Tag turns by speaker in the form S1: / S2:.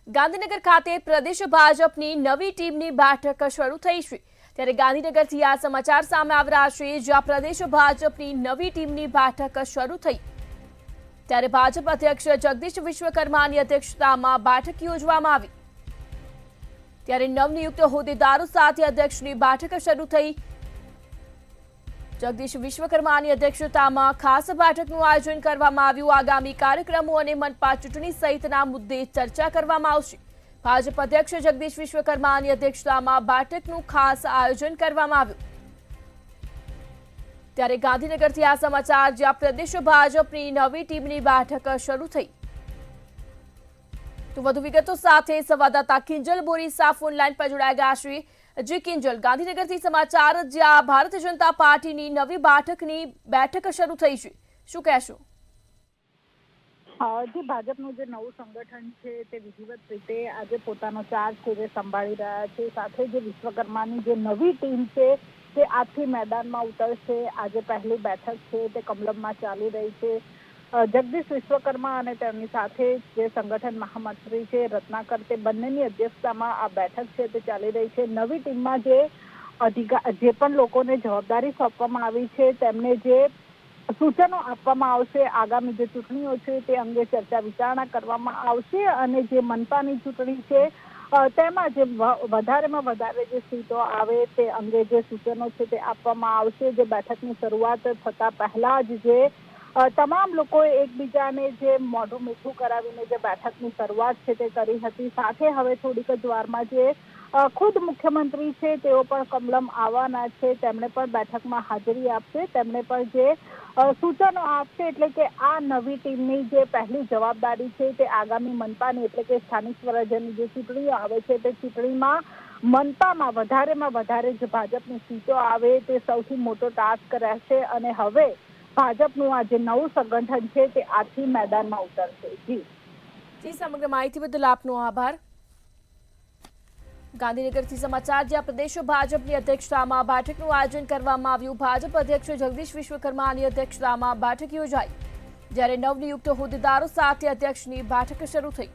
S1: ગાંધીનગર ખાતે પ્રદેશ ભાજપની નવી ટીમની બેઠક શરૂ થઈ છે। ત્યારે ગાંધીનગરથી આ સમાચાર સામે આવી રહ્યા છે, જ્યાં પ્રદેશ ભાજપની નવી ટીમની બેઠક શરૂ થઈ ત્યારે ભાજપ અધ્યક્ષ જગદીશ વિશ્વકર્માની અધ્યક્ષતામાં બેઠક યોજવામાં આવી। ત્યારે નવનિયુક્ત હોદ્દેદારો સાથે અધ્યક્ષની બેઠક શરૂ થઈ। જગદીશ વિશ્વકર્માની અધ્યક્ષતામાં ખાસ બેઠકનું આયોજન કરવામાં આવ્યું। આગામી કાર્યક્રમો અને મનપા ચૂંટણી સહિતના મુદ્દે ચર્ચા કરવામાં આવશે। ભાજપ અધ્યક્ષ જગદીશ વિશ્વકર્માની અધ્યક્ષતામાં બેઠકનું ખાસ આયોજન કરવામાં આવ્યું। ત્યારે ગાંધીનગરથી આ સમાચાર, જ્યાં પ્રદેશ ભાજપની નવી ટીમની બેઠક શરૂ થઈ। તો વધુ વિગતો સાથે સંવાદદાતા કિંજલ બોરીસા ફોનલાઈન પર જોડાઈ ગયા છે। જી કિંજલ, ગાંધીનગરથી સમાચાર, જ્યાં ભારતીય જનતા પાર્ટીની નવી બેઠક શરૂ થઈ છે, શું કહેશો?
S2: જે ભાજપનું જે નવું સંગઠન છે તે વિધિવત રીતે આજે પોતાનો ચાર્જ છે જે સંભાળી રહ્યા છે। સાથે જે વિશ્વકર્માની જે નવી ટીમ છે તે આજથી મેદાનમાં ઉતરશે। આજે પહેલી બેઠક છે તે કમલમમાં ચાલી રહી છે। જગદીશ વિશ્વકર્મા અને તેમની સાથે જે સંગઠન મહામંત્રી છે રત્નાકર, તે બંનેની અધ્યક્ષતામાં આ બેઠક છે તે ચાલી રહી છે। નવી ટીમમાં જે પણ લોકોને જવાબદારી સોંપવામાં આવી છે તેમને જે સૂચનો આપવામાં આવશે, આગામી જે ચૂંટણીઓ છે તે અંગે ચર્ચા વિચારણા કરવામાં આવશે અને જે મનપાની ચૂંટણી છે તેમાં જે વધારેમાં વધારે જે સીટો આવે તે અંગે જે સૂચનો છે તે આપવામાં આવશે। જે બેઠકની શરૂઆત થતા પહેલા જ જે તમામ લોકોએ એકબીજાને જે મોઢું મીઠું કરાવીને જે બેઠકની શરૂઆત છે તે કરી હતી। સાથે હવે થોડીક જ વારમાં જે ખુદ મુખ્યમંત્રી છે તેઓ પણ કમલમ આવવાના છે, તેમણે પણ બેઠકમાં હાજરી આપશે, તેમણે પણ જે સૂચનો આપશે। એટલે કે આ નવી ટીમની જે પહેલી જવાબદારી છે તે આગામી મનપાની એટલે કે સ્થાનિક સ્વરાજ્યની જે ચૂંટણીઓ આવે છે તે ચૂંટણીમાં મનપામાં વધારે જે ભાજપની સીટો આવે તે સૌથી મોટો ટાસ્ક રહેશે અને હવે ભાજપનું આ જે નવું સંગઠન છે તે આજથી મેદાનમાં ઉતરશે।
S1: જી, સમગ્ર માહિતી બદલ આપનો આભાર। ગાંધીનગરથી સમાચાર, જ્યાં પ્રદેશ ભાજપની અધ્યક્ષતામાં બેઠકનું આયોજન કરવામાં આવ્યું। ભાજપ અધ્યક્ષ જગદીશ વિશ્વકર્માની અધ્યક્ષતામાં બેઠક યોજાઈ, જ્યારે નવનિયુક્ત હોદ્દેદારો સાથે અધ્યક્ષની બેઠક શરૂ થઈ।